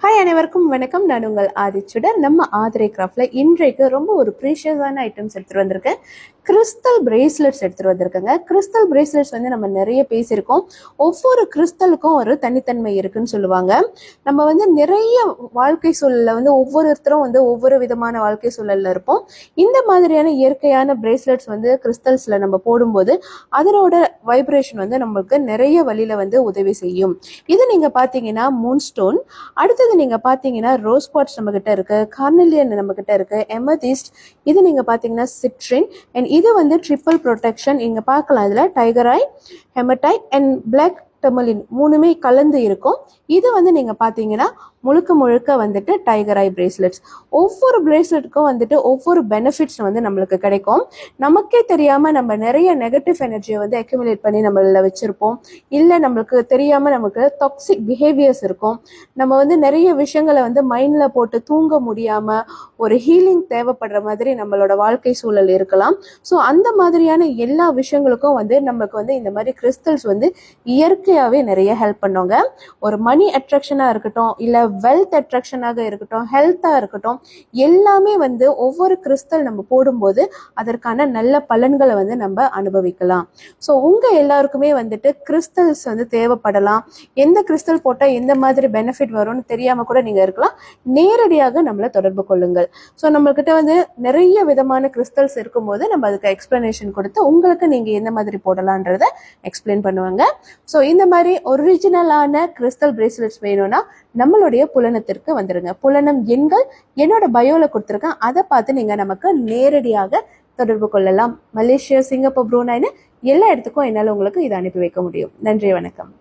Hi அனைவருக்கும் வணக்கம். நான் உங்கள் ஆதிச்சுடர். நம்ம ஆதிரை கிராஃப்ட்ல இன்றைக்கு ரொம்ப ஒரு ப்ரீஷியஸான ஐட்டம்ஸ் எடுத்துகிட்டு வந்திருக்கேன். கிறிஸ்டல் பிரேஸ்லெட்ஸ் எடுத்துகிட்டு வந்திருக்கேங்க. கிறிஸ்டல் பிரேஸ்லெட்ஸ் வந்து நம்ம நிறைய பேசியிருக்கோம். ஒவ்வொரு கிறிஸ்டலுக்கும் ஒரு தனித்தன்மை இருக்குன்னு சொல்லுவாங்க. நம்ம வந்து நிறைய வாழ்க்கை சூழலில் வந்து ஒவ்வொருத்தரும் வந்து ஒவ்வொரு விதமான வாழ்க்கை சூழலில் இருப்போம். இந்த மாதிரியான இயற்கையான பிரேஸ்லெட்ஸ் வந்து கிறிஸ்டல்ஸில் நம்ம போடும்போது அதனோட வைப்ரேஷன் வந்து நம்மளுக்கு நிறைய வழியில் வந்து உதவி செய்யும். இது நீங்கள் பார்த்தீங்கன்னா மூன் ஸ்டோன். அடுத்தது நீங்க பாத்தீங்கன்னா ரோஸ் குவார்ட்ஸ் நம்ம கிட்ட இருக்கு, கார்னலியன் நம்ம கிட்ட இருக்கு, எமதிஸ்ட். இது நீங்க பாத்தீங்கன்னா சிட்ரின். அண்ட் இது வந்து ட்ரிபிள் ப்ரொடெக்ஷன். இங்க பார்க்கலாம், இதுல tiger eye, hematite and black tourmaline மூணுமே கலந்து இருக்கும். இது வந்து நீங்க பாத்தீங்கன்னா முழுக்க முழுக்க வந்துட்டு டைகர் ஐ பிரேஸ்லெட்ஸ். ஒவ்வொரு பிரேஸ்லெட்டுக்கும் வந்துட்டு ஒவ்வொரு பெனிஃபிட்ஸ் வந்து நம்மளுக்கு கிடைக்கும். நமக்கே தெரியாம நம்ம நிறைய நெகட்டிவ் எனர்ஜியை வந்து அக்யூமுலேட் பண்ணி நம்மள வச்சிருப்போம். இல்லை நம்மளுக்கு தெரியாம நமக்கு டாக்ஸிக் பிஹேவியர்ஸ் இருக்கும். நம்ம வந்து நிறைய விஷயங்களை வந்து மைண்ட்ல போட்டு தூங்க முடியாம ஒரு ஹீலிங் தேவைப்படுற மாதிரி நம்மளோட வாழ்க்கை சூழல் இருக்கலாம். ஸோ அந்த மாதிரியான எல்லா விஷயங்களுக்கும் வந்து நமக்கு வந்து இந்த மாதிரி கிறிஸ்டல்ஸ் வந்து இயற்கையாகவே நிறைய ஹெல்ப் பண்ணுவாங்க. ஒரு மணி அட்ராக்ஷனாக இருக்கட்டும், இல்லை வெல்த் அட்ராக்ஷனாக இருக்கட்டும், ஹெல்த்தாக இருக்கட்டும், எல்லாமே வந்து ஒவ்வொரு கிறிஸ்டல் நம்ம போடும்போது அதற்கான நல்ல பலன்களை வந்து நம்ம அனுபவிக்கலாம். ஸோ உங்கள் எல்லாருக்குமே வந்துட்டு கிறிஸ்டல்ஸ் வந்து தேவைப்படலாம். எந்த கிறிஸ்டல் போட்டால் எந்த மாதிரி பெனிஃபிட் வரும்னு தெரியாமல் கூட நீங்கள் இருக்கலாம். நேரடியாக நம்மளை தொடர்பு கொள்ளுங்கள். ஸோ நம்மள்கிட்ட வந்து நிறைய விதமான கிறிஸ்டல்ஸ் இருக்கும்போது நம்ம அதுக்கு எக்ஸ்பிளனேஷன் கொடுத்து உங்களுக்கு நீங்கள் எந்த மாதிரி போடலான்றதை எக்ஸ்பிளைன் பண்ணுவாங்க. ஸோ இந்த மாதிரி ஒரிஜினலான கிறிஸ்டல் பிரேஸ்லெட்ஸ் வேணும்னா நம்மளுடைய புலனத்திற்கு வந்துருங்க. புலனம் எண்கள் என்னோட பயோல கொடுத்துருக்கேன். அதை பார்த்து நீங்கள் நமக்கு நேரடியாக தொடர்பு கொள்ளலாம். மலேசியா, சிங்கப்பூர், ப்ரூனைன்னு எல்லா இடத்துக்கும் என்னால் உங்களுக்கு இதை அனுப்பி வைக்க முடியும். நன்றி, வணக்கம்.